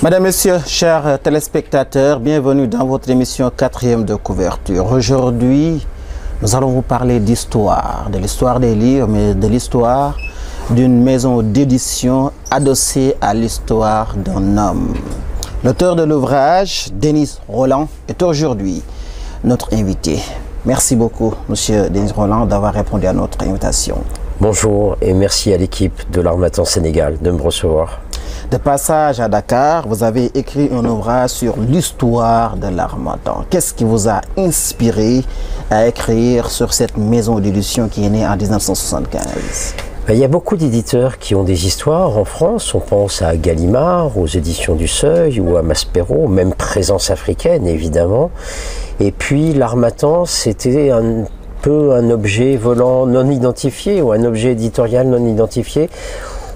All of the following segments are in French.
Mesdames, Messieurs, chers téléspectateurs, bienvenue dans votre émission 4e de couverture. Aujourd'hui, nous allons vous parler d'histoire, de l'histoire des livres, mais de l'histoire d'une maison d'édition adossée à l'histoire d'un homme. L'auteur de l'ouvrage, Denis Rolland, est aujourd'hui notre invité. Merci beaucoup, Monsieur Denis Rolland, d'avoir répondu à notre invitation. Bonjour et merci à l'équipe de l'Harmattan Sénégal de me recevoir. De passage à Dakar, vous avez écrit un ouvrage sur l'histoire de l'Harmattan. Qu'est-ce qui vous a inspiré à écrire sur cette maison d'édition qui est née en 1975? Il y a beaucoup d'éditeurs qui ont des histoires en France. On pense à Gallimard, aux éditions du Seuil ou à Maspero, même Présence africaine évidemment. Et puis l'Harmattan, c'était un peu un objet volant non identifié ou un objet éditorial non identifié.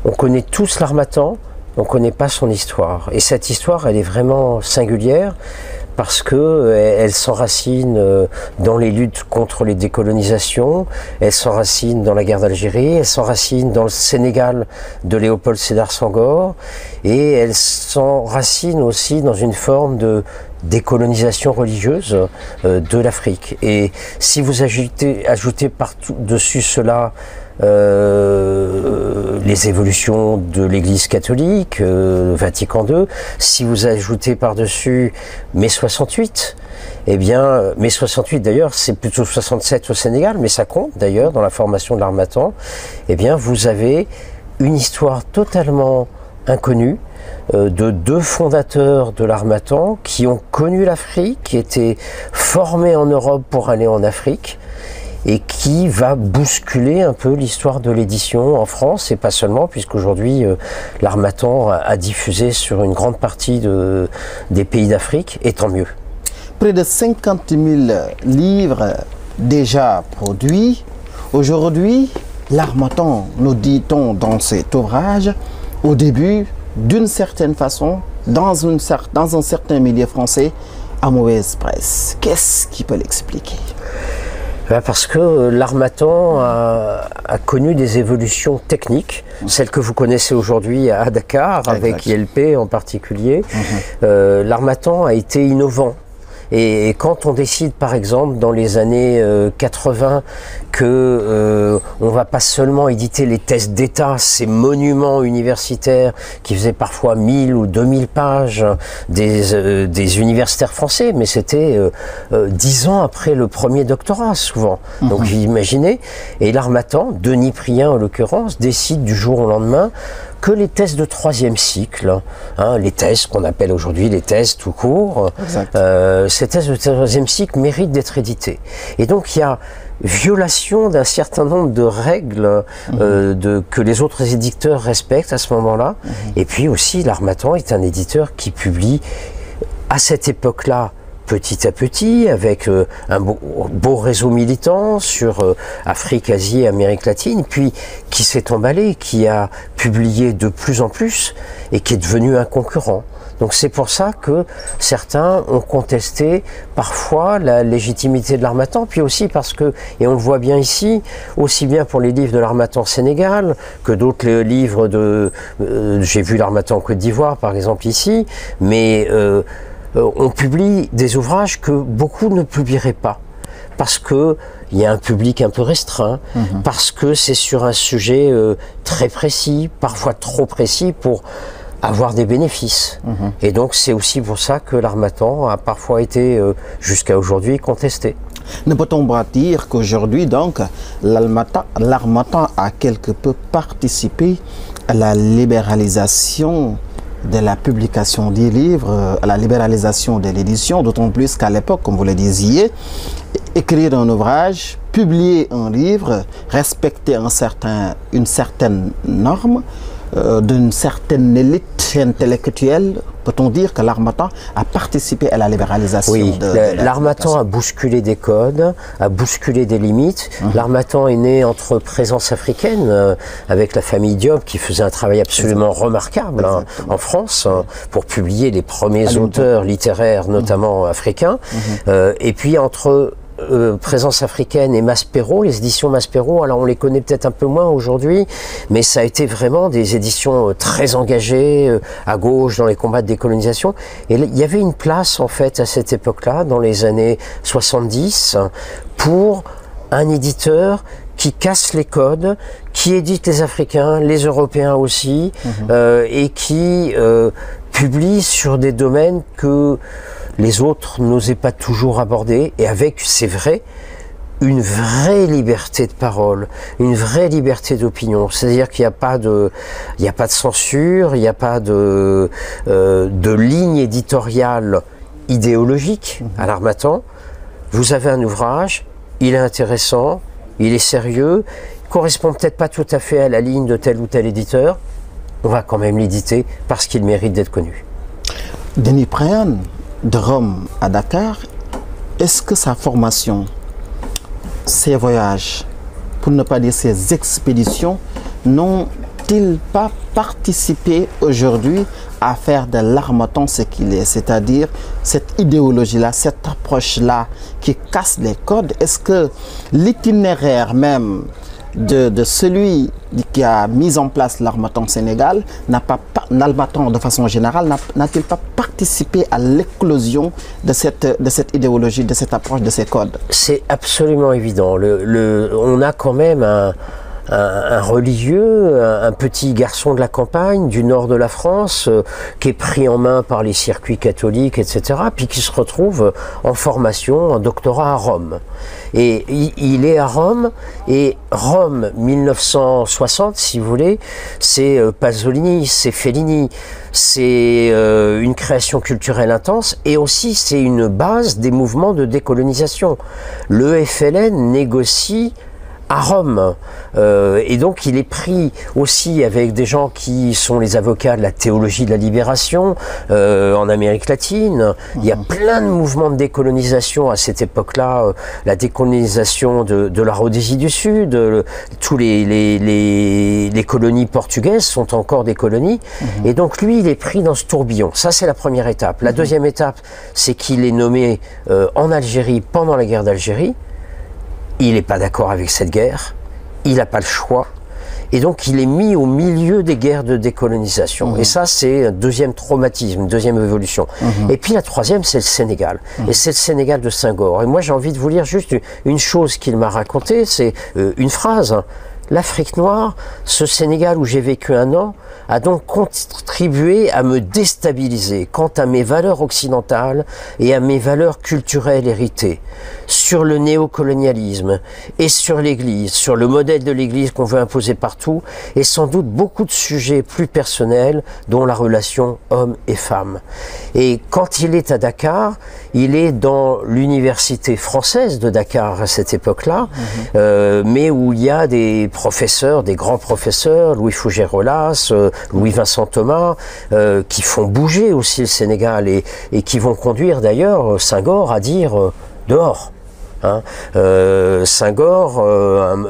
On connaît tous l'Harmattan, on ne connaît pas son histoire. Et cette histoire, elle est vraiment singulière parce qu'elle s'enracine dans les luttes contre les décolonisations, elle s'enracine dans la guerre d'Algérie, elle s'enracine dans le Sénégal de Léopold Sédar Senghor, et elle s'enracine aussi dans une forme de décolonisation religieuse de l'Afrique. Et si vous ajoutez par-dessus cela les évolutions de l'Église catholique, Vatican II, si vous ajoutez par-dessus mai 68, eh bien, mai 68 d'ailleurs, c'est plutôt 67 au Sénégal, mais ça compte d'ailleurs dans la formation de l'Harmattan, eh bien, vous avez une histoire totalement inconnue de deux fondateurs de l'Harmattan qui ont connu l'Afrique, qui étaient formés en Europe pour aller en Afrique, et qui va bousculer un peu l'histoire de l'édition en France, et pas seulement, puisqu'aujourd'hui l'Harmattan a diffusé sur une grande partie des pays d'Afrique, et tant mieux. Près de 50 000 livres déjà produits. Aujourd'hui, l'Harmattan, nous dit-on dans cet ouvrage, au début, d'une certaine façon, dans un certain milieu français, à mauvaise presse. Qu'est-ce qui peut l'expliquer? Parce que l'Harmattan a connu des évolutions techniques, celles que vous connaissez aujourd'hui à Dakar, avec ILP en particulier. L'Harmattan a été innovant. Et quand on décide, par exemple, dans les années 80, que on va pas seulement éditer les thèses d'État, ces monuments universitaires qui faisaient parfois 1000 ou 2000 pages des universitaires français, mais c'était 10 ans après le premier doctorat, souvent. Donc vous imaginez, et l'Harmattan, Denis Prien en l'occurrence, décide du jour au lendemain que les thèses de 3e cycle, les thèses qu'on appelle aujourd'hui les thèses tout court, ces thèses de 3e cycle méritent d'être éditées. Et donc il y a violation d'un certain nombre de règles que les autres éditeurs respectent à ce moment-là. Et puis aussi l'Harmattan est un éditeur qui publie à cette époque-là petit à petit, avec un beau réseau militant sur Afrique, Asie et Amérique latine, puis qui s'est emballé, qui a publié de plus en plus et qui est devenu un concurrent. Donc c'est pour ça que certains ont contesté parfois la légitimité de l'Harmattan, puis aussi parce que, et on le voit bien ici, aussi bien pour les livres de l'Harmattan Sénégal que d'autres livres de... j'ai vu l'Harmattan Côte d'Ivoire par exemple ici, mais on publie des ouvrages que beaucoup ne publieraient pas, parce qu'il y a un public un peu restreint, parce que c'est sur un sujet très précis, parfois trop précis pour avoir des bénéfices. Et donc c'est aussi pour ça que l'Harmattan a parfois été, jusqu'à aujourd'hui, contesté. Ne peut-on pas dire qu'aujourd'hui, donc, l'Harmattan a quelque peu participé à la libéralisation de la publication des livres, à la libéralisation de l'édition, d'autant plus qu'à l'époque, comme vous le disiez, écrire un ouvrage, publier un livre, respecter une certaine norme, d'une certaine élite intellectuelle, peut-on dire que l'Harmattan a participé à la libéralisation? Oui, l'Harmattan a bousculé des codes, a bousculé des limites. L'Harmattan est né entre Présence africaine, avec la famille Diop, qui faisait un travail absolument remarquable en France, pour publier les premiers auteurs littéraires, notamment africains, et puis entre Présence africaine et Maspero, les éditions Maspero, alors on les connaît peut-être un peu moins aujourd'hui, mais ça a été vraiment des éditions très engagées, à gauche, dans les combats de décolonisation. Et il y avait une place, en fait, à cette époque-là, dans les années 70, pour un éditeur qui casse les codes, qui édite les Africains, les Européens aussi, et qui publie sur des domaines que les autres n'osaient pas toujours aborder, et avec, c'est vrai, une vraie liberté de parole, une vraie liberté d'opinion. C'est-à-dire qu'il n'y a pas de censure, il n'y a pas de ligne éditoriale idéologique à l'Harmattan. Vous avez un ouvrage, il est intéressant, il est sérieux, il correspond peut-être pas tout à fait à la ligne de tel ou tel éditeur, on va quand même l'éditer parce qu'il mérite d'être connu. Denis Prien, de Rome à Dakar, est-ce que sa formation, ses voyages, pour ne pas dire ses expéditions, n'ont-ils pas participé aujourd'hui à faire de l'Harmattan ce qu'il est, c'est-à-dire cette idéologie-là, cette approche-là qui casse les codes? Est-ce que l'itinéraire même de celui qui a mis en place l'Harmattan Sénégal, l'Harmattan de façon générale, n'a-t-il pas participé à l'éclosion de cette idéologie, de cette approche, de ces codes? C'est absolument évident. On a quand même un religieux, un petit garçon de la campagne du nord de la France qui est pris en main par les circuits catholiques, etc., puis qui se retrouve en formation, en doctorat à Rome. Et il est à Rome, et Rome 1960, si vous voulez, c'est Pasolini, c'est Fellini, c'est une création culturelle intense, et aussi c'est une base des mouvements de décolonisation. Le FLN négocie à Rome, et donc il est pris aussi avec des gens qui sont les avocats de la théologie de la libération en Amérique latine. Il y a plein de mouvements de décolonisation à cette époque-là, la décolonisation de la Rhodésie du Sud, tous les colonies portugaises sont encore des colonies, et donc lui il est pris dans ce tourbillon. Ça c'est la première étape. La deuxième étape, c'est qu'il est nommé en Algérie pendant la guerre d'Algérie. Il n'est pas d'accord avec cette guerre, il n'a pas le choix, et donc il est mis au milieu des guerres de décolonisation. Et ça, c'est un deuxième traumatisme, une deuxième évolution. Et puis la troisième, c'est le Sénégal. Et c'est le Sénégal de Senghor. Et moi, j'ai envie de vous lire juste une chose qu'il m'a racontée, c'est une phrase. L'Afrique noire, ce Sénégal où j'ai vécu 1 an, a donc contribué à me déstabiliser quant à mes valeurs occidentales et à mes valeurs culturelles héritées, sur le néocolonialisme et sur l'Église, sur le modèle de l'Église qu'on veut imposer partout, et sans doute beaucoup de sujets plus personnels, dont la relation homme et femme. Et quand il est à Dakar, il est dans l'université française de Dakar à cette époque-là, mais où il y a des professeurs, des grands professeurs, Louis Fougerolas, Louis-Vincent Thomas, qui font bouger aussi le Sénégal et qui vont conduire d'ailleurs Senghor à dire dehors. Senghor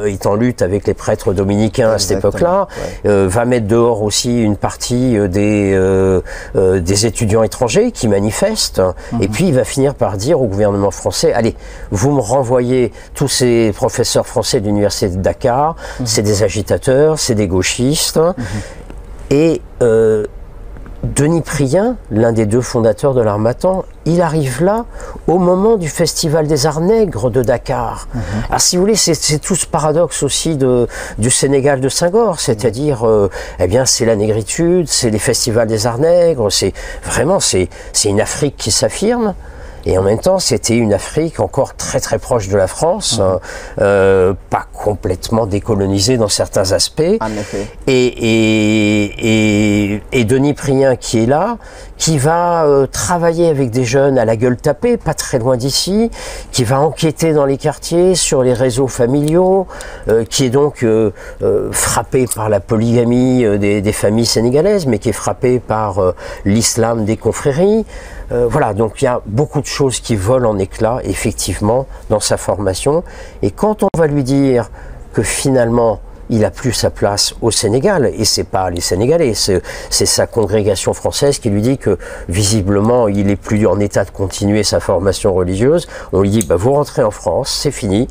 est en lutte avec les prêtres dominicains à cette époque-là, va mettre dehors aussi une partie des étudiants étrangers qui manifestent, et puis il va finir par dire au gouvernement français, allez, vous me renvoyez tous ces professeurs français de l'université de Dakar, c'est des agitateurs, c'est des gauchistes, et Denis Prien, l'un des 2 fondateurs de l'Harmattan, il arrive là au moment du Festival des Arts Nègres de Dakar. Alors si vous voulez, c'est tout ce paradoxe aussi du Sénégal de Senghor, c'est-à-dire, eh bien, c'est la négritude, c'est les festivals des Arts Nègres, c'est vraiment, c'est une Afrique qui s'affirme. Et en même temps, c'était une Afrique encore très très proche de la France, pas complètement décolonisée dans certains aspects. En effet. Et Denis Prien qui est là, qui va travailler avec des jeunes à la gueule tapée, pas très loin d'ici, qui va enquêter dans les quartiers sur les réseaux familiaux, qui est donc frappé par la polygamie des familles sénégalaises, mais qui est frappé par l'islam des confréries. Voilà, donc il y a beaucoup de choses qui volent en éclats, effectivement, dans sa formation. Et quand on va lui dire que finalement, il a plus sa place au Sénégal, et c'est pas les Sénégalais, c'est sa congrégation française qui lui dit que visiblement il est plus en état de continuer sa formation religieuse. On lui dit bah, vous rentrez en France, c'est fini.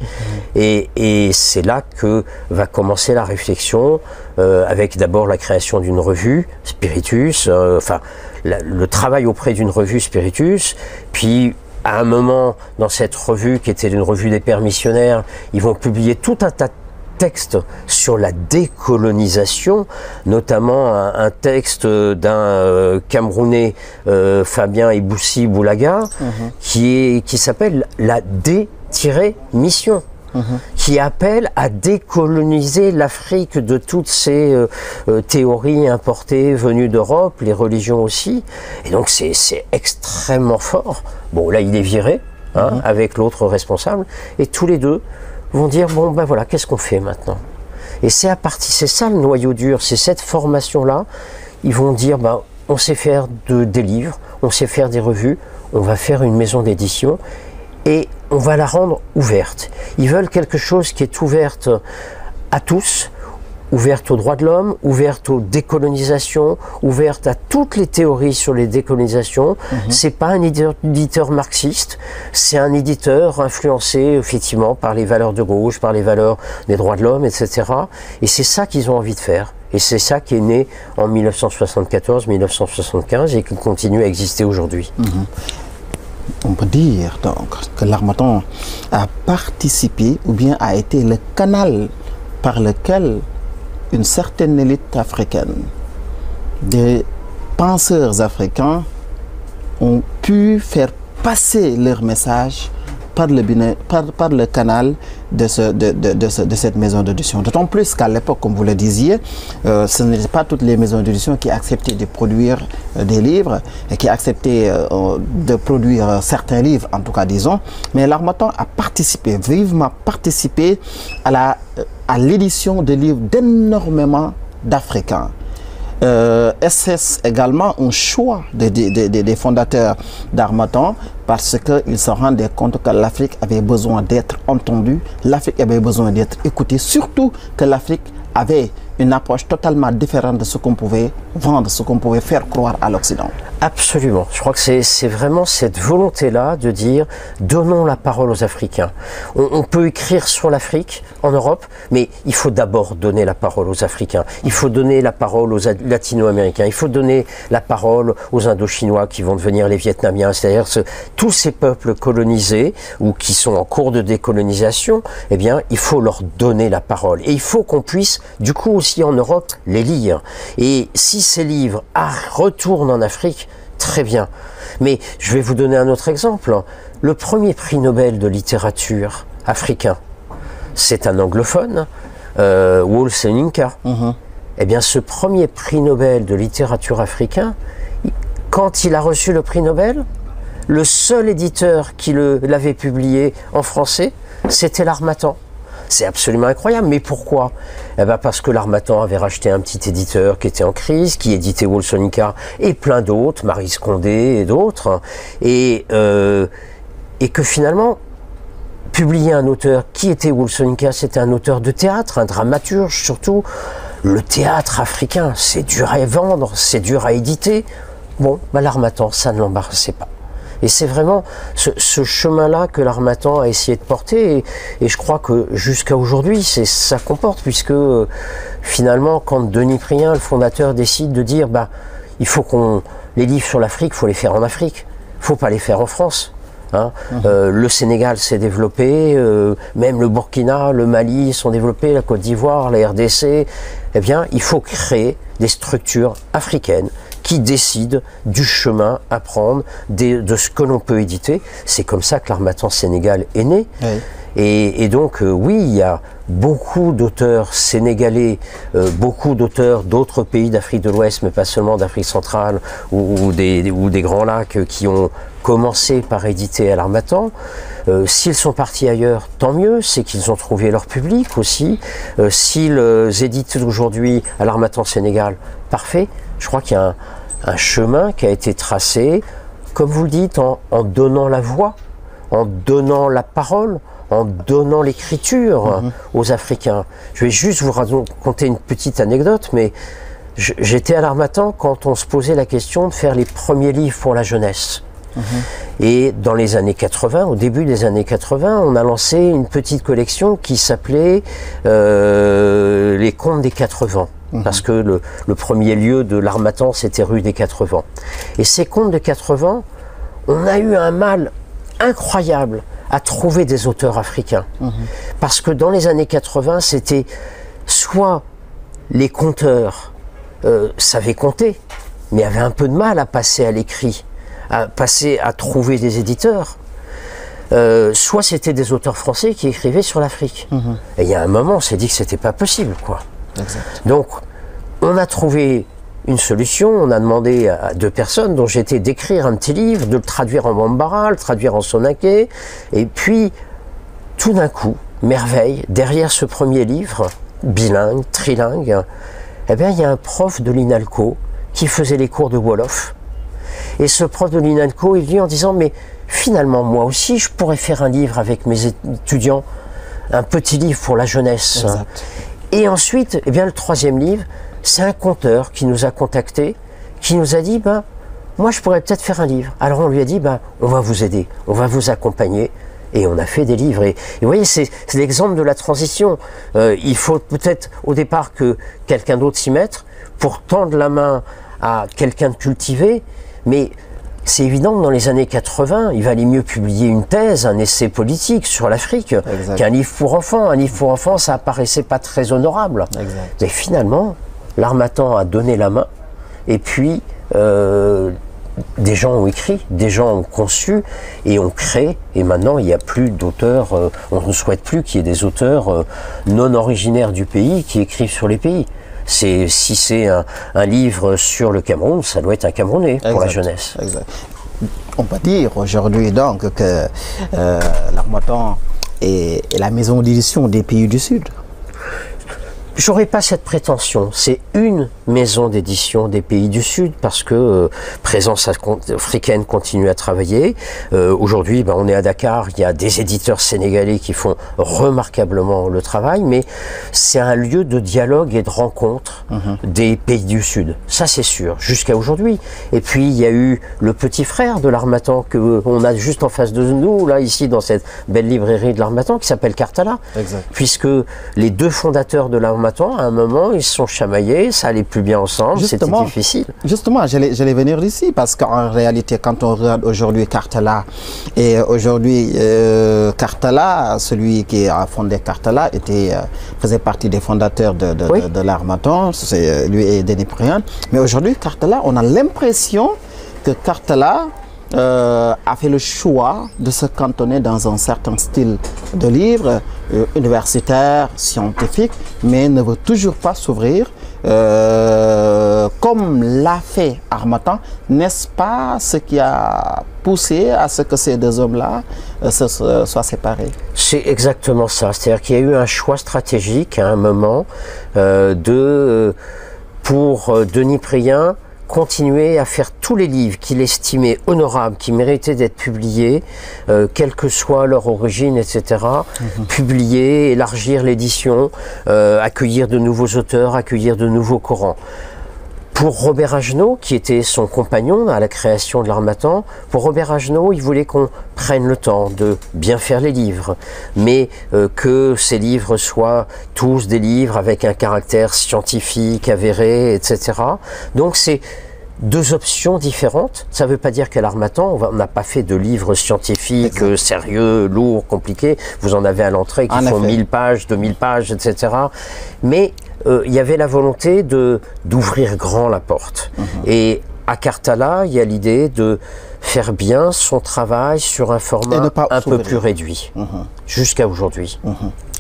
Et c'est là que va commencer la réflexion, avec d'abord la création d'une revue Spiritus, le travail auprès d'une revue Spiritus, puis à un moment dans cette revue qui était une revue des pères missionnaires, ils vont publier tout un tas de texte sur la décolonisation, notamment un texte d'un Camerounais, Fabien Iboussi Boulaga, qui s'appelle la D-mission, qui appelle à décoloniser l'Afrique de toutes ces théories importées venues d'Europe, les religions aussi. Et donc c'est extrêmement fort. Bon, là il est viré, avec l'autre responsable, et tous les deux vont dire bon ben voilà, qu'est-ce qu'on fait maintenant? Et c'est ça le noyau dur, c'est cette formation-là. Ils vont dire ben on sait faire des livres, on sait faire des revues, on va faire une maison d'édition et on va la rendre ouverte. Ils veulent quelque chose qui est ouverte à tous, ouverte aux droits de l'homme, ouverte aux décolonisations, ouverte à toutes les théories sur les décolonisations. C'est pas un éditeur marxiste, c'est un éditeur influencé effectivement par les valeurs de gauche, par les valeurs des droits de l'homme, etc. Et c'est ça qu'ils ont envie de faire. Et c'est ça qui est né en 1974-1975 et qui continue à exister aujourd'hui. On peut dire donc que l'Harmattan a participé ou bien a été le canal par lequel une certaine élite africaine, des penseurs africains ont pu faire passer leur message par le canal de cette maison d'édition. D'autant plus qu'à l'époque, comme vous le disiez, ce n'étaient pas toutes les maisons d'édition qui acceptaient de produire des livres et qui acceptaient de produire certains livres, en tout cas disons. Mais l'Harmattan a participé, vivement participé à l'édition de livres d'énormément d'Africains. C'est également un choix des fondateurs d'Harmattan parce qu'ils se rendaient compte que l'Afrique avait besoin d'être entendue, l'Afrique avait besoin d'être écoutée, surtout que l'Afrique avait une approche totalement différente de ce qu'on pouvait vendre, ce qu'on pouvait faire croire à l'Occident. Absolument. Je crois que c'est vraiment cette volonté-là de dire donnons la parole aux Africains. On peut écrire sur l'Afrique en Europe, mais il faut d'abord donner la parole aux Africains. Il faut donner la parole aux Latino-Américains. Il faut donner la parole aux Indochinois qui vont devenir les Vietnamiens. C'est-à-dire tous ces peuples colonisés ou qui sont en cours de décolonisation, eh bien, il faut leur donner la parole. Et il faut qu'on puisse, du coup, aussi en Europe, les lire. Et si ces livres retournent en Afrique, très bien. Mais je vais vous donner un autre exemple. Le premier prix Nobel de littérature africain, c'est un anglophone, Wole Soyinka. Eh bien, ce premier prix Nobel de littérature africain, quand il a reçu le prix Nobel, le seul éditeur qui l'avait publié en français, c'était l'Harmattan. C'est absolument incroyable. Mais pourquoi? Eh ben parce que l'Harmattan avait racheté un petit éditeur qui était en crise, qui éditait Wole Soyinka et plein d'autres, Maryse Condé et d'autres, et que finalement, publier un auteur qui était Wole Soyinka, c'était un auteur de théâtre, un dramaturge surtout. Le théâtre africain, c'est dur à vendre, c'est dur à éditer. Bon, ben l'Harmattan, ça ne l'embarrassait pas. Et c'est vraiment ce chemin-là que l'Harmattan a essayé de porter. Et je crois que jusqu'à aujourd'hui, ça comporte, puisque finalement, quand Denis Prien, le fondateur, décide de dire bah, il faut les livres sur l'Afrique, il faut les faire en Afrique, il ne faut pas les faire en France. Le Sénégal s'est développé, même le Burkina, le Mali sont développés, la Côte d'Ivoire, la RDC. Eh bien, il faut créer des structures africaines qui décide du chemin à prendre, de ce que l'on peut éditer. C'est comme ça que l'Harmattan Sénégal est né. Oui. Et donc, oui, il y a beaucoup d'auteurs sénégalais, beaucoup d'auteurs d'autres pays d'Afrique de l'Ouest, mais pas seulement d'Afrique centrale ou des Grands Lacs qui ont commencé par éditer à l'Harmattan. S'ils sont partis ailleurs, tant mieux, c'est qu'ils ont trouvé leur public aussi. S'ils éditent aujourd'hui à l'Harmattan Sénégal, parfait. Je crois qu'il y a un chemin qui a été tracé, comme vous le dites, en donnant la voix, en donnant la parole, en donnant l'écriture aux Africains. Je vais juste vous raconter une petite anecdote, mais j'étais à l'Harmattan quand on se posait la question de faire les premiers livres pour la jeunesse. Et dans les années 80, au début des années 80, on a lancé une petite collection qui s'appelait Les Contes des Quatre Vents. Parce que le premier lieu de l'Harmattan, c'était rue des Quatre Vents. Et ces Contes des Quatre Vents, on a eu un mal incroyable à trouver des auteurs africains. Parce que dans les années 80, c'était soit les conteurs savaient compter, mais avaient un peu de mal à passer à l'écrit, à trouver des éditeurs, soit c'était des auteurs français qui écrivaient sur l'Afrique. Et il y a un moment, on s'est dit que c'était pas possible, quoi. Exact. Donc, on a trouvé une solution, on a demandé à deux personnes dont j'étais d'écrire un petit livre, de le traduire en bambara, le traduire en soninké, et puis, tout d'un coup, merveille, derrière ce premier livre, bilingue, trilingue, eh bien, il y a un prof de l'INALCO qui faisait les cours de Wolof. Et ce prof de l'INALCO, il vient en disant, mais finalement, moi aussi, je pourrais faire un livre avec mes étudiants, un petit livre pour la jeunesse. Exact. Et ensuite, eh bien, le troisième livre, c'est un conteur qui nous a contactés, qui nous a dit, ben, moi, je pourrais peut-être faire un livre. Alors, on lui a dit, ben, on va vous aider, on va vous accompagner. Et on a fait des livres. Et vous voyez, c'est l'exemple de la transition. Il faut peut-être au départ que quelqu'un d'autre s'y mette pour tendre la main à quelqu'un de cultivé. Mais c'est évident que dans les années 80, il valait mieux publier une thèse, un essai politique sur l'Afrique qu'un livre pour enfants. Un livre pour enfants, ça apparaissait pas très honorable. Exact. Mais finalement, l'Harmattan a donné la main. Et puis, des gens ont écrit, des gens ont conçu et ont créé. Et maintenant, il n'y a plus d'auteurs, on ne souhaite plus qu'il y ait des auteurs non originaires du pays qui écrivent sur les pays. Si c'est un livre sur le Cameroun, ça doit être un Camerounais pour la jeunesse. Exact. On peut dire aujourd'hui donc que l'Harmattan est la maison d'édition des pays du Sud. J'aurais pas cette prétention. C'est une maison d'édition des pays du Sud parce que Présence africaine continue à travailler. Aujourd'hui, ben, on est à Dakar. Il y a des éditeurs sénégalais qui font remarquablement le travail, mais c'est un lieu de dialogue et de rencontre des pays du Sud. Ça, c'est sûr. Jusqu'à aujourd'hui. Et puis, il y a eu le petit frère de l'Harmattan que on a juste en face de nous, là, ici, dans cette belle librairie de l'Harmattan, qui s'appelle Kartala. Exact. Puisque les deux fondateurs de l'Harmattan, à un moment, ils se sont chamaillés, ça allait plus bien ensemble, c'était difficile. Justement, j'allais venir ici parce qu'en réalité, quand on regarde aujourd'hui Kartala, et aujourd'hui Kartala, celui qui a fondé Kartala, faisait partie des fondateurs de l'Harmattan, lui et Denis Prian. Mais aujourd'hui, Kartala, on a l'impression que Kartala a fait le choix de se cantonner dans un certain style de livre universitaire, scientifique, mais ne veut toujours pas s'ouvrir comme l'a fait Harmattan. N'est-ce pas ce qui a poussé à ce que ces deux hommes-là soient séparés? C'est exactement ça. C'est-à-dire qu'il y a eu un choix stratégique à un moment pour Denis Prian continuer à faire tous les livres qu'il estimait honorables, qui méritaient d'être publiés, quelle que soit leur origine, etc. Publier, élargir l'édition, accueillir de nouveaux auteurs, accueillir de nouveaux Corans. Pour Robert Agenot, qui était son compagnon à la création de l'Harmattan, pour Robert Agenot, il voulait qu'on prenne le temps de bien faire les livres, mais que ces livres soient tous des livres avec un caractère scientifique, avéré, etc. Donc c'est deux options différentes. Ça ne veut pas dire qu'à l'Harmattan, on n'a pas fait de livres scientifiques sérieux, lourds, compliqués. Vous en avez à l'entrée qui font 1000 pages, 2000 pages, etc. Mais il y avait la volonté d'ouvrir grand la porte. Et à Kartala, il y a l'idée de faire bien son travail sur un format un peu plus réduit, jusqu'à aujourd'hui.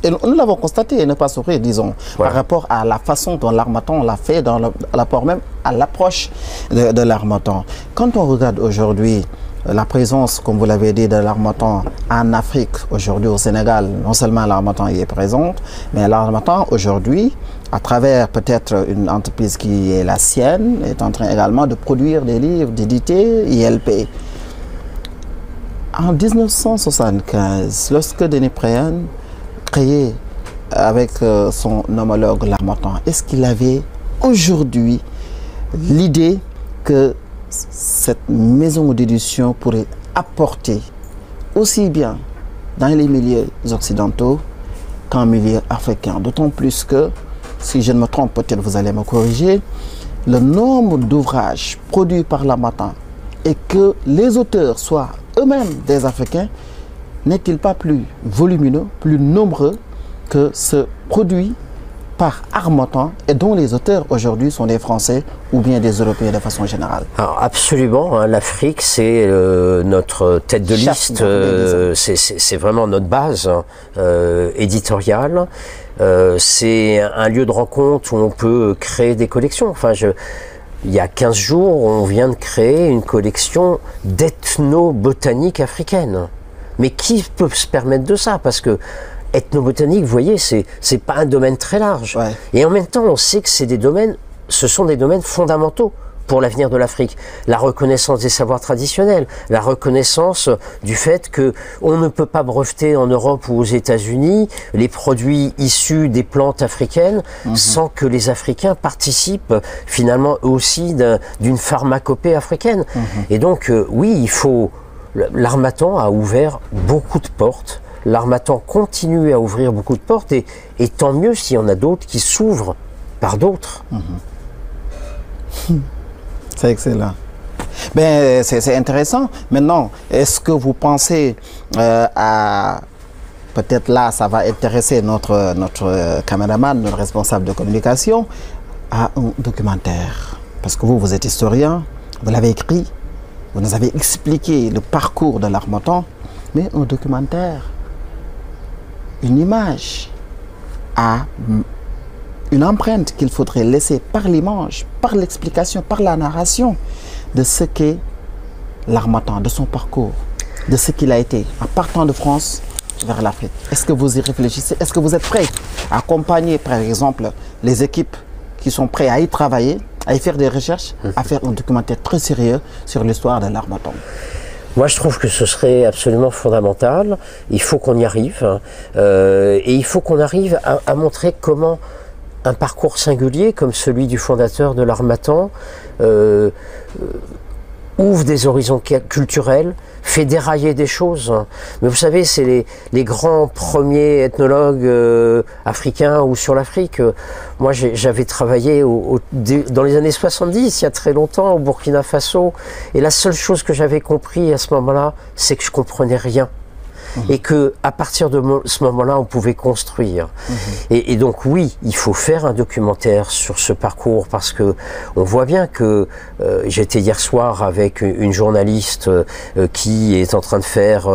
Et nous l'avons constaté, et ne pas s'ouvrir, disons, par rapport à la façon dont l'Harmattan l'a fait, dans l'apport même à l'approche de l'Harmattan. Quand on regarde aujourd'hui la présence, comme vous l'avez dit, de l'Harmattan en Afrique, aujourd'hui au Sénégal, non seulement l'Harmattan y est présente, mais l'Harmattan aujourd'hui, à travers peut-être une entreprise qui est la sienne, est en train également de produire des livres, d'éditer ILP. En 1975, lorsque Denis Préan créait avec son homologue l'Harmattan, est-ce qu'il avait aujourd'hui l'idée que cette maison d'édition pourrait apporter aussi bien dans les milieux occidentaux qu'en milieu africain? D'autant plus que, si je ne me trompe, peut-être vous allez me corriger, le nombre d'ouvrages produits par l'Harmattan et que les auteurs soient eux-mêmes des Africains, n'est-il pas plus volumineux, plus nombreux que ce produit par Harmattan et dont les auteurs aujourd'hui sont des Français ou bien des Européens de façon générale? Alors absolument, hein, l'Afrique c'est notre tête de liste, c'est vraiment notre base éditoriale. C'est un lieu de rencontre où on peut créer des collections. Enfin, il y a 15 jours, on vient de créer une collection d'ethnobotanique africaine. Mais qui peut se permettre de ça? Parce que ethnobotanique, vous voyez, c'est pas un domaine très large. Ouais. Et en même temps, on sait que ce sont des domaines fondamentaux pour l'avenir de l'Afrique. La reconnaissance des savoirs traditionnels, la reconnaissance du fait que on ne peut pas breveter en Europe ou aux États-Unis les produits issus des plantes africaines sans que les Africains participent finalement eux aussi d'une pharmacopée africaine. Et donc, oui, il faut... L'Harmattan a ouvert beaucoup de portes. L'Harmattan continue à ouvrir beaucoup de portes et tant mieux s'il y en a d'autres qui s'ouvrent par d'autres. C'est excellent. Ben, c'est intéressant. Maintenant, est-ce que vous pensez à... Peut-être là, ça va intéresser notre caméraman, notre responsable de communication, à un documentaire. Parce que vous êtes historien, vous l'avez écrit, vous nous avez expliqué le parcours de l'Harmattan, mais un documentaire, une image, a une empreinte qu'il faudrait laisser par l'image, par l'explication, par la narration de ce qu'est l'Harmattan, de son parcours, de ce qu'il a été en partant de France vers l'Afrique. Est-ce que vous y réfléchissez? Est-ce que vous êtes prêts à accompagner, par exemple, les équipes qui sont prêtes à y travailler, à y faire des recherches, à faire un documentaire très sérieux sur l'histoire de l'Harmattan? Moi, je trouve que ce serait absolument fondamental. Il faut qu'on y arrive. Et il faut qu'on arrive à montrer comment un parcours singulier, comme celui du fondateur de l'Harmattan, ouvre des horizons culturels, fait dérailler des choses. Mais vous savez, c'est les grands premiers ethnologues africains ou sur l'Afrique. Moi, j'avais travaillé dans les années 70, il y a très longtemps, au Burkina Faso. Et la seule chose que j'avais compris à ce moment-là, c'est que je comprenais rien. Et que à partir de ce moment-là, on pouvait construire. Et donc oui, il faut faire un documentaire sur ce parcours parce que on voit bien que j'étais hier soir avec une journaliste qui est en train de faire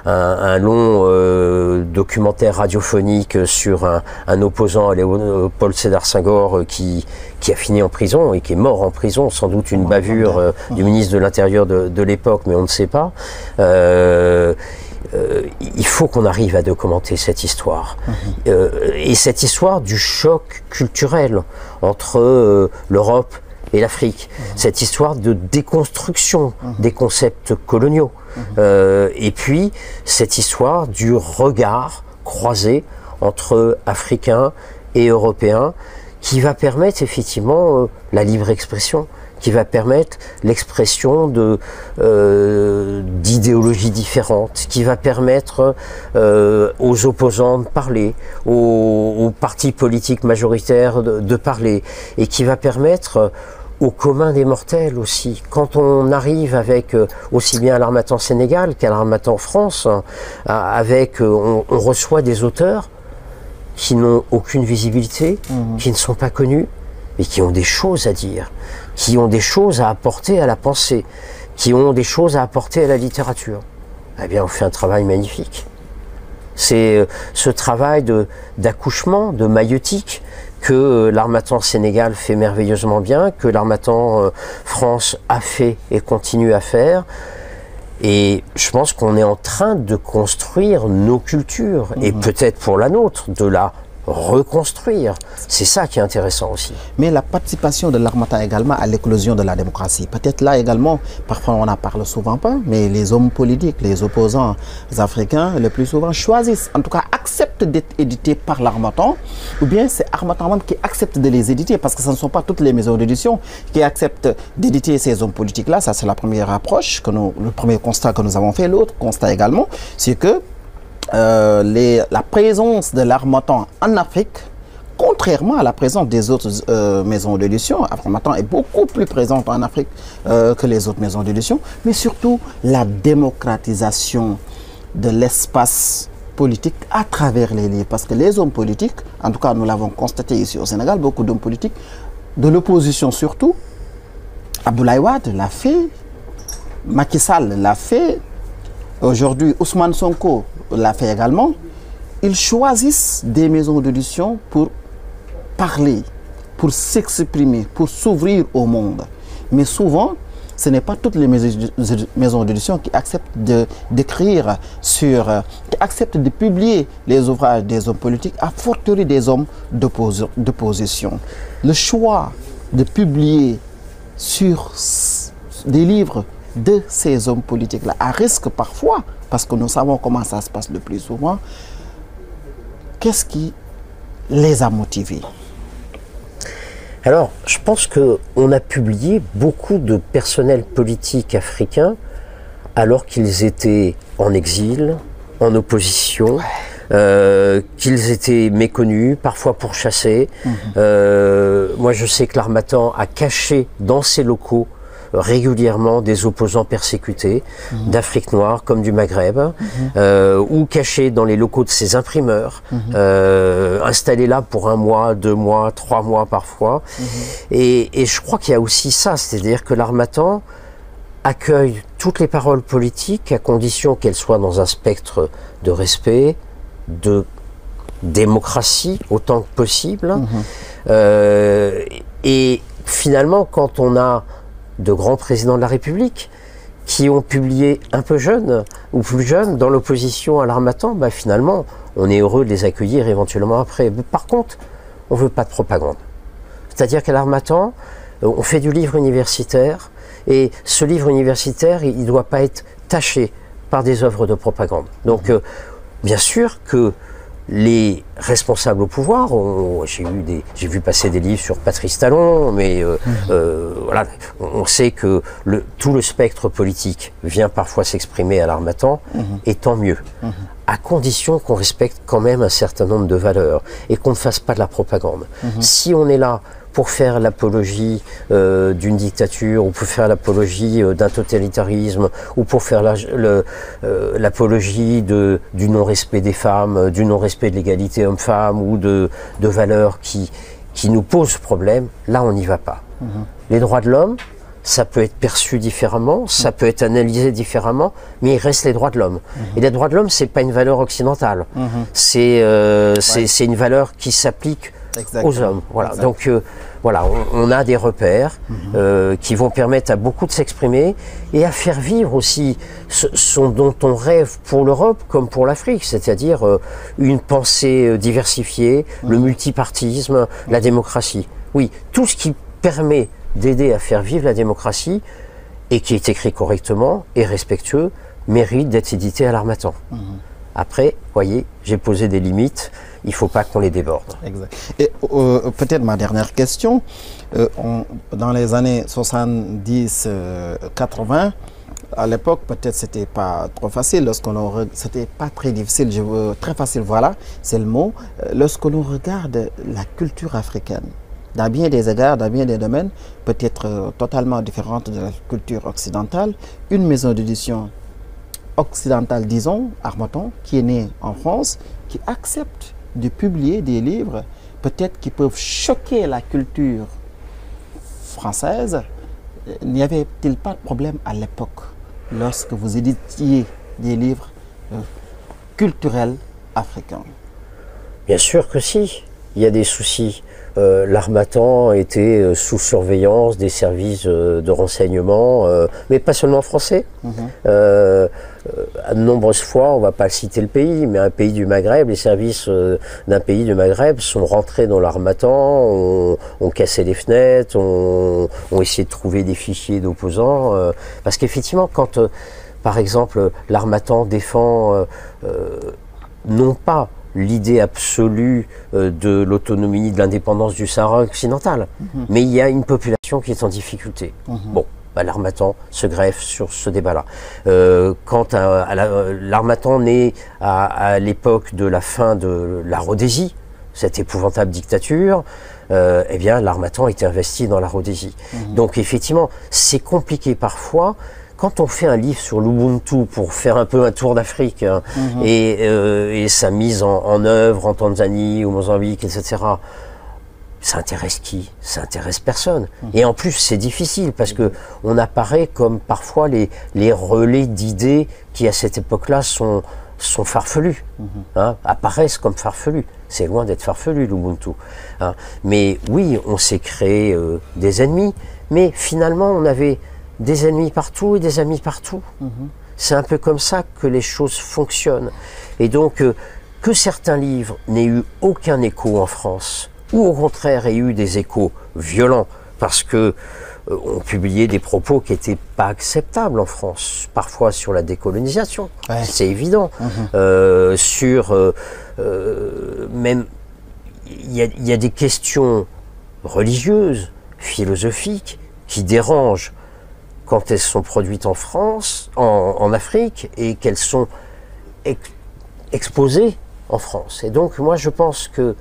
un long documentaire radiophonique sur un opposant à Léopold Sédar Senghor qui a fini en prison et qui est mort en prison, sans doute une bavure du ministre de l'Intérieur de l'époque, mais on ne sait pas. Il faut qu'on arrive à documenter cette histoire. Et cette histoire du choc culturel entre l'Europe et l'Afrique. Cette histoire de déconstruction des concepts coloniaux. Et puis, cette histoire du regard croisé entre Africains et Européens qui va permettre effectivement la libre expression, qui va permettre l'expression d'idéologies différentes, qui va permettre aux opposants de parler, aux partis politiques majoritaires de parler, et qui va permettre au commun des mortels aussi. Quand on arrive avec aussi bien l'Harmattan Sénégal qu'à l'Harmattan France, on reçoit des auteurs qui n'ont aucune visibilité, qui ne sont pas connus, mais qui ont des choses à dire, qui ont des choses à apporter à la pensée, qui ont des choses à apporter à la littérature. Eh bien, on fait un travail magnifique. C'est ce travail d'accouchement, de maïeutique, que l'Harmattan Sénégal fait merveilleusement bien, que l'Harmattan France a fait et continue à faire. Et je pense qu'on est en train de construire nos cultures, et peut-être pour la nôtre, de la reconstruire. C'est ça qui est intéressant aussi. Mais la participation de l'Harmattan également à l'éclosion de la démocratie. Peut-être là également, parfois on n'en parle souvent pas, mais les hommes politiques, les opposants africains, le plus souvent choisissent, en tout cas acceptent d'être édités par l'Harmattan, ou bien c'est Harmattan même qui accepte de les éditer, parce que ce ne sont pas toutes les maisons d'édition qui acceptent d'éditer ces hommes politiques-là. Ça, c'est la première approche, le premier constat que nous avons fait. L'autre constat également, c'est que la présence de l'Harmattan en Afrique, contrairement à la présence des autres maisons d'édition, l'Harmattan est beaucoup plus présente en Afrique que les autres maisons d'édition, mais surtout la démocratisation de l'espace politique à travers les livres. Parce que les hommes politiques, en tout cas nous l'avons constaté ici au Sénégal, beaucoup d'hommes politiques, de l'opposition surtout, Abdoulaye Wade l'a fait, Macky Sall l'a fait, aujourd'hui Ousmane Sonko l'a fait également. Ils choisissent des maisons d'édition pour parler, pour s'exprimer, pour s'ouvrir au monde. Mais souvent, ce n'est pas toutes les maisons d'édition qui acceptent d'écrire qui acceptent de publier les ouvrages des hommes politiques, à fortiori des hommes d'opposition. Le choix de publier sur des livres de ces hommes politiques-là, à risque parfois, parce que nous savons comment ça se passe le plus souvent, qu'est-ce qui les a motivés? Alors, je pense qu'on a publié beaucoup de personnels politiques africains alors qu'ils étaient en exil, en opposition, qu'ils étaient méconnus, parfois pourchassés. Moi, je sais que l'Harmattan a caché dans ses locaux régulièrement des opposants persécutés d'Afrique noire comme du Maghreb, ou cachés dans les locaux de ses imprimeurs, installés là pour 1 mois, 2 mois, 3 mois parfois. Et je crois qu'il y a aussi ça, c'est-à-dire que l'Harmattan accueille toutes les paroles politiques à condition qu'elles soient dans un spectre de respect, de démocratie autant que possible. Et finalement, quand on a de grands présidents de la République qui ont publié un peu jeunes ou plus jeunes dans l'opposition à l'Harmattan, bah finalement, on est heureux de les accueillir éventuellement après. Mais par contre, on ne veut pas de propagande. C'est-à-dire qu'à l'Harmattan, on fait du livre universitaire, et ce livre universitaire, il ne doit pas être taché par des œuvres de propagande. Donc, bien sûr que les responsables au pouvoir, j'ai vu passer des livres sur Patrice Talon, mais voilà, on sait que tout le spectre politique vient parfois s'exprimer à l'Harmattan, et tant mieux, à condition qu'on respecte quand même un certain nombre de valeurs et qu'on ne fasse pas de la propagande. Si on est là pour faire l'apologie d'une dictature, ou pour faire l'apologie d'un totalitarisme, ou pour faire l'apologie du non-respect des femmes, du non-respect de l'égalité homme-femme, ou de valeurs qui nous posent problème, là on n'y va pas. Les droits de l'homme, ça peut être perçu différemment, ça peut être analysé différemment, mais il reste les droits de l'homme. Et les droits de l'homme, c'est pas une valeur occidentale, c'est une valeur qui s'applique aux hommes. Voilà. Donc voilà, on a des repères qui vont permettre à beaucoup de s'exprimer et à faire vivre aussi ce dont on rêve pour l'Europe comme pour l'Afrique, c'est-à-dire une pensée diversifiée, le multipartisme, la démocratie. Oui, tout ce qui permet d'aider à faire vivre la démocratie et qui est écrit correctement et respectueux mérite d'être édité à l'Harmattan. Après, voyez, j'ai posé des limites, il ne faut pas qu'on les déborde. Exact. Et peut-être ma dernière question, dans les années 70-80, à l'époque, peut-être c'était pas trop facile, c'était pas très difficile, très facile, voilà, c'est le mot, lorsque l'on regarde la culture africaine, dans bien des égards, dans bien des domaines, peut-être totalement différente de la culture occidentale, une maison d'édition occidentale, disons, Harmattan, qui est née en France, qui accepte de publier des livres, peut-être qui peuvent choquer la culture française. N'y avait-il pas de problème à l'époque, lorsque vous éditiez des livres culturels africains? Bien sûr que si, il y a des soucis. l'Harmattan était sous surveillance des services de renseignement, mais pas seulement français. À de nombreuses fois, on ne va pas citer le pays, mais un pays du Maghreb, les services d'un pays du Maghreb sont rentrés dans l'Harmattan, ont cassé les fenêtres, ont essayé de trouver des fichiers d'opposants. Parce qu'effectivement, quand, par exemple, l'Harmattan défend non pas l'idée absolue de l'autonomie, de l'indépendance du Sahara occidental, mais il y a une population qui est en difficulté. Bon. L'Harmattan se greffe sur ce débat-là. Quand l'Harmattan naît à l'époque de la fin de la Rhodésie, cette épouvantable dictature, eh bien l'Harmattan était investi dans la Rhodésie. Donc effectivement, c'est compliqué parfois. Quand on fait un livre sur l'Ubuntu pour faire un peu un tour d'Afrique et sa mise en œuvre en Tanzanie, au Mozambique, etc., ça intéresse qui? Ça intéresse personne. Et en plus, c'est difficile parce que on apparaît comme parfois les relais d'idées qui, à cette époque-là, sont farfelus, apparaissent comme farfelus. C'est loin d'être farfelu, l'Ubuntu. Mais oui, on s'est créé des ennemis, mais finalement, on avait des ennemis partout et des amis partout. C'est un peu comme ça que les choses fonctionnent. Et donc, que certains livres n'aient eu aucun écho en France, ou au contraire aient eu des échos violents, parce que on publiait des propos qui n'étaient pas acceptables en France, parfois sur la décolonisation, c'est évident, même il y a des questions religieuses, philosophiques, qui dérangent quand elles sont produites en France, en Afrique, et qu'elles sont exposées en France. Et donc moi je pense que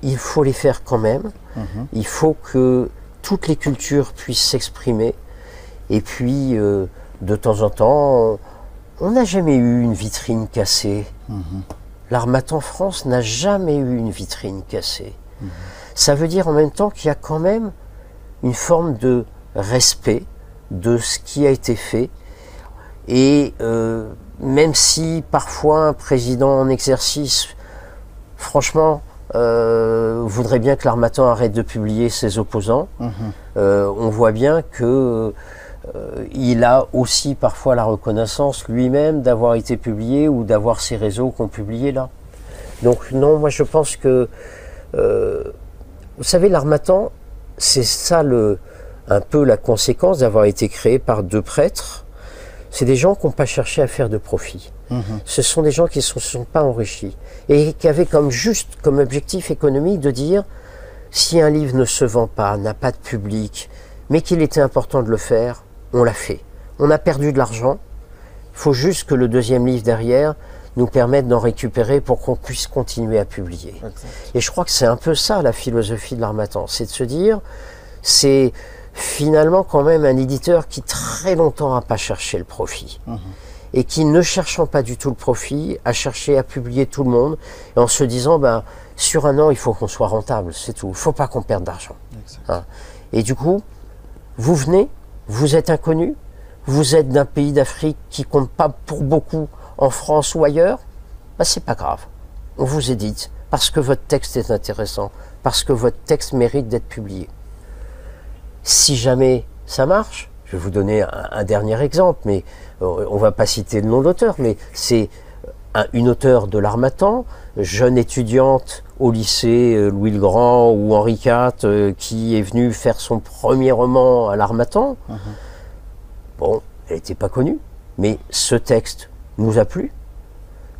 il faut les faire quand même. Il faut que toutes les cultures puissent s'exprimer. Et puis, de temps en temps, on n'a jamais eu une vitrine cassée. L'Harmattan France n'a jamais eu une vitrine cassée. Ça veut dire en même temps qu'il y a quand même une forme de respect de ce qui a été fait. Et même si parfois un président en exercice, franchement, voudrait bien que l'Harmattan arrête de publier ses opposants. On voit bien que il a aussi parfois la reconnaissance lui-même d'avoir été publié ou d'avoir ces réseaux qu'on publié là. Donc non, moi je pense que vous savez, l'Harmattan, c'est ça un peu la conséquence d'avoir été créé par deux prêtres. C'est des gens qui n'ont pas cherché à faire de profit. Ce sont des gens qui ne se sont pas enrichis et qui avaient comme objectif économique de dire si un livre ne se vend pas, n'a pas de public, mais qu'il était important de le faire, on l'a fait. On a perdu de l'argent, il faut juste que le deuxième livre derrière nous permette d'en récupérer pour qu'on puisse continuer à publier. Et je crois que c'est un peu ça la philosophie de l'Harmattan, c'est de se dire, c'est finalement quand même un éditeur qui très longtemps n'a pas cherché le profit. Et qui, ne cherchant pas du tout le profit, a cherché à publier tout le monde, et en se disant, sur un an, il faut qu'on soit rentable, c'est tout. Il ne faut pas qu'on perde d'argent. Et du coup, vous venez, vous êtes inconnu, vous êtes d'un pays d'Afrique qui ne compte pas pour beaucoup en France ou ailleurs, c'est pas grave. On vous édite, parce que votre texte est intéressant, parce que votre texte mérite d'être publié. Si jamais ça marche, je vais vous donner un dernier exemple, mais on ne va pas citer le nom d'auteur, mais c'est une auteure de l'Harmattan, jeune étudiante au lycée Louis-le-Grand ou Henri IV, qui est venue faire son premier roman à l'Harmattan. Bon, elle n'était pas connue, mais ce texte nous a plu.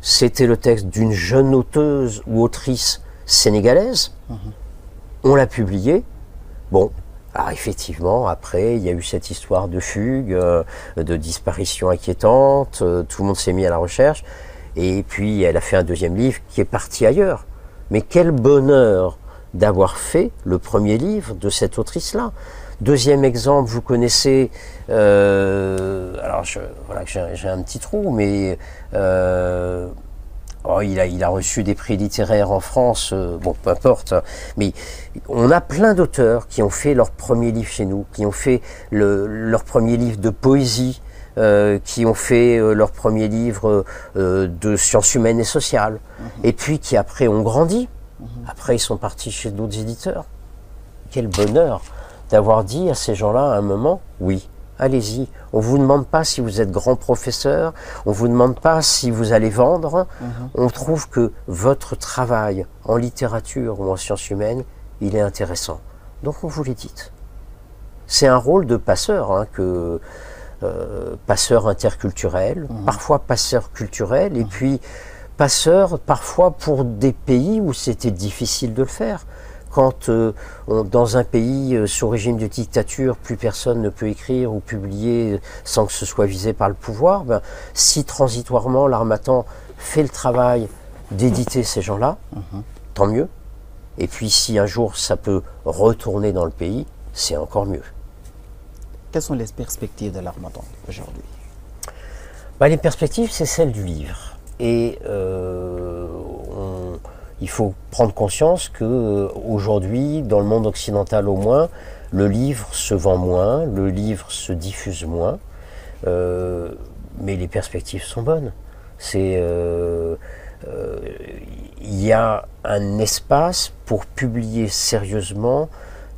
C'était le texte d'une jeune auteuse ou autrice sénégalaise. On l'a publié. Bon. Alors effectivement, après, il y a eu cette histoire de fugue, de disparition inquiétante, tout le monde s'est mis à la recherche, et puis elle a fait un deuxième livre qui est parti ailleurs. Mais quel bonheur d'avoir fait le premier livre de cette autrice-là. Deuxième exemple, vous connaissez, alors voilà, j'ai un petit trou, mais il a reçu des prix littéraires en France, bon, peu importe, mais on a plein d'auteurs qui ont fait leur premier livre chez nous, qui ont fait leur premier livre de poésie, qui ont fait leur premier livre de sciences humaines et sociales, et puis qui après ont grandi, Après, ils sont partis chez d'autres éditeurs. Quel bonheur d'avoir dit à ces gens-là à un moment, oui, allez-y. On ne vous demande pas si vous êtes grand professeur, on ne vous demande pas si vous allez vendre. On trouve que votre travail en littérature ou en sciences humaines, il est intéressant. Donc on vous l'édite. C'est un rôle de passeur, hein, passeur interculturel, parfois passeur culturel, et puis passeur parfois pour des pays où c'était difficile de le faire. Quand dans un pays sous régime de dictature, plus personne ne peut écrire ou publier sans que ce soit visé par le pouvoir, ben, si transitoirement l'Harmattan fait le travail d'éditer ces gens-là, tant mieux. Et puis si un jour ça peut retourner dans le pays, c'est encore mieux. Quelles sont les perspectives de l'Harmattan aujourd'hui? Ben, les perspectives, c'est celle du livre. Et il faut prendre conscience qu'aujourd'hui, dans le monde occidental au moins, le livre se vend moins, le livre se diffuse moins, mais les perspectives sont bonnes. Il y a un espace pour publier sérieusement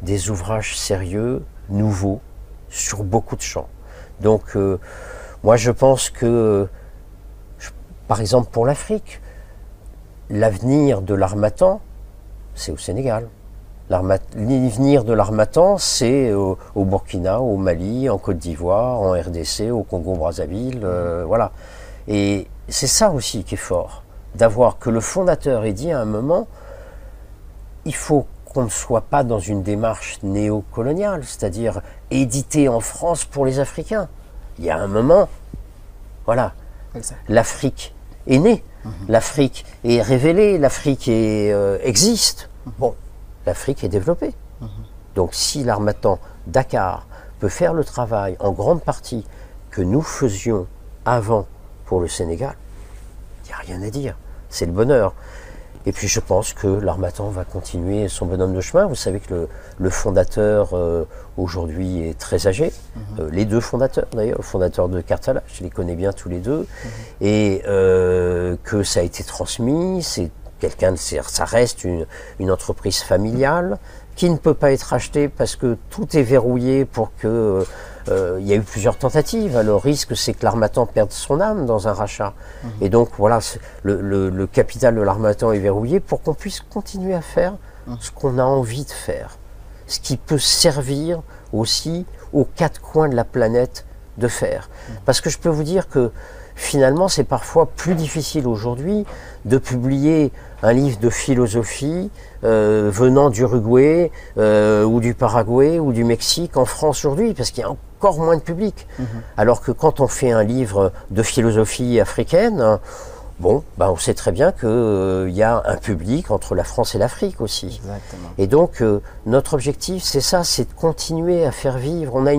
des ouvrages sérieux, nouveaux, sur beaucoup de champs. Donc, moi je pense que, par exemple pour l'Afrique, l'avenir de l'Harmattan, c'est au Sénégal. L'avenir de l'Harmattan, c'est au Burkina, au Mali, en Côte d'Ivoire, en RDC, au Congo-Brazzaville, voilà. Et c'est ça aussi qui est fort, d'avoir que le fondateur ait dit à un moment, il faut qu'on ne soit pas dans une démarche néocoloniale, c'est-à-dire éditer en France pour les Africains. Il y a un moment, voilà, l'Afrique est née. L'Afrique est révélée, l'Afrique existe. Bon, l'Afrique est développée. Donc si l'Harmattan Dakar peut faire le travail en grande partie que nous faisions avant pour le Sénégal, il n'y a rien à dire. C'est le bonheur. Et puis je pense que l'Harmattan va continuer son bonhomme de chemin. Vous savez que le fondateur aujourd'hui est très âgé. Les deux fondateurs d'ailleurs, le fondateur de Cartala, je les connais bien tous les deux. Et que ça a été transmis, c'est quelqu'un, ça reste une entreprise familiale qui ne peut pas être achetée parce que tout est verrouillé pour que... il y a eu plusieurs tentatives. Le risque, c'est que l'Harmattan perde son âme dans un rachat. Et donc, voilà, le capital de l'Harmattan est verrouillé pour qu'on puisse continuer à faire ce qu'on a envie de faire. Ce qui peut servir aussi aux quatre coins de la planète de faire. Parce que je peux vous dire que finalement, c'est parfois plus difficile aujourd'hui de publier un livre de philosophie venant d'Uruguay ou du Paraguay ou du Mexique en France aujourd'hui, parce qu'il y a encore moins de public. Alors que quand on fait un livre de philosophie africaine, bon, ben on sait très bien qu'il y a un public entre la France et l'Afrique aussi. Exactement. Et donc, notre objectif, c'est ça, c'est de continuer à faire vivre. On a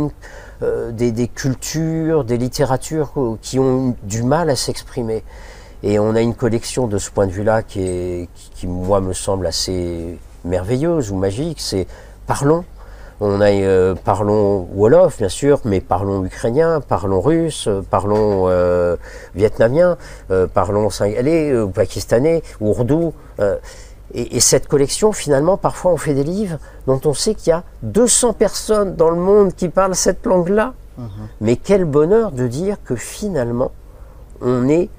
des cultures, des littératures qui ont du mal à s'exprimer. Et on a une collection de ce point de vue-là qui, moi, me semble assez merveilleuse ou magique. C'est Parlons. On a parlons Wolof, bien sûr, mais parlons ukrainien, parlons russe, parlons vietnamien, parlons sénégalais, pakistanais, ourdou. Et cette collection, finalement, parfois on fait des livres dont on sait qu'il y a 200 personnes dans le monde qui parlent cette langue-là. Mais quel bonheur de dire que finalement, on est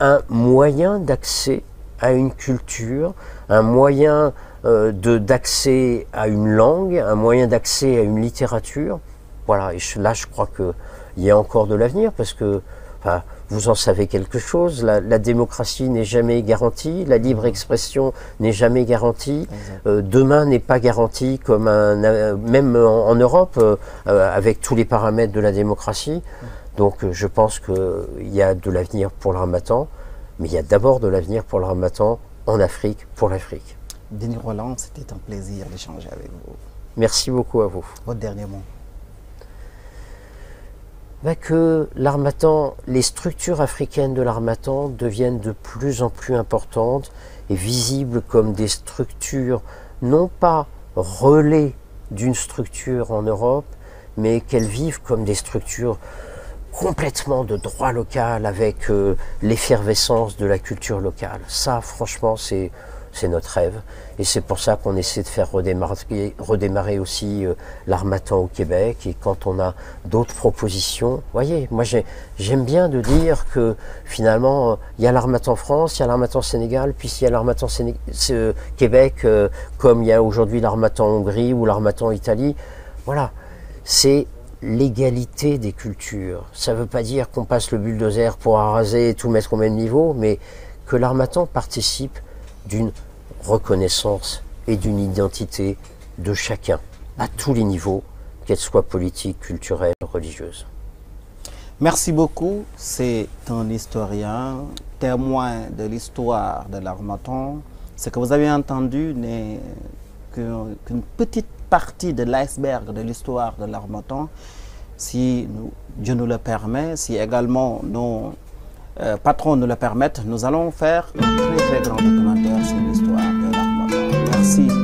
un moyen d'accès à une culture, un moyen d'accès à une langue, un moyen d'accès à une littérature. Voilà, et là je crois qu'il y a encore de l'avenir parce que enfin, vous en savez quelque chose, la démocratie n'est jamais garantie, la libre expression n'est jamais garantie, demain n'est pas garanti comme même en Europe avec tous les paramètres de la démocratie. Donc je pense qu'il y a de l'avenir pour l'Harmattan, mais il y a d'abord de l'avenir pour l'Harmattan en Afrique, pour l'Afrique. Denis Rolland, c'était un plaisir d'échanger avec vous. Merci beaucoup à vous. Votre dernier mot? Que l'Harmattan, les structures africaines de l'Harmattan deviennent de plus en plus importantes et visibles comme des structures, non pas relais d'une structure en Europe, mais qu'elles vivent comme des structures complètement de droit local avec l'effervescence de la culture locale. Ça, franchement, c'est c'est notre rêve. Et c'est pour ça qu'on essaie de faire redémarrer aussi l'Harmattan au Québec. Et quand on a d'autres propositions, voyez, moi j'aime bien de dire que finalement, il y a l'Harmattan France, il y a l'Harmattan Sénégal, puis il y a l'Harmattan Québec, comme il y a aujourd'hui l'Harmattan Hongrie ou l'Harmattan Italie. Voilà, c'est l'égalité des cultures. Ça ne veut pas dire qu'on passe le bulldozer pour araser et tout mettre au même niveau, mais que l'Harmattan participe d'une reconnaissance et d'une identité de chacun, à tous les niveaux, qu'elle soit politique, culturelle, religieuse. Merci beaucoup. C'est un historien, témoin de l'histoire de l'Harmattan. Ce que vous avez entendu n'est qu'une petite partie de l'iceberg de l'histoire de l'Harmattan. Si Dieu nous le permet, si également nos patrons nous le permettent, nous allons faire un très très grand documentaire sur l'histoire de l'Harmattan. Merci.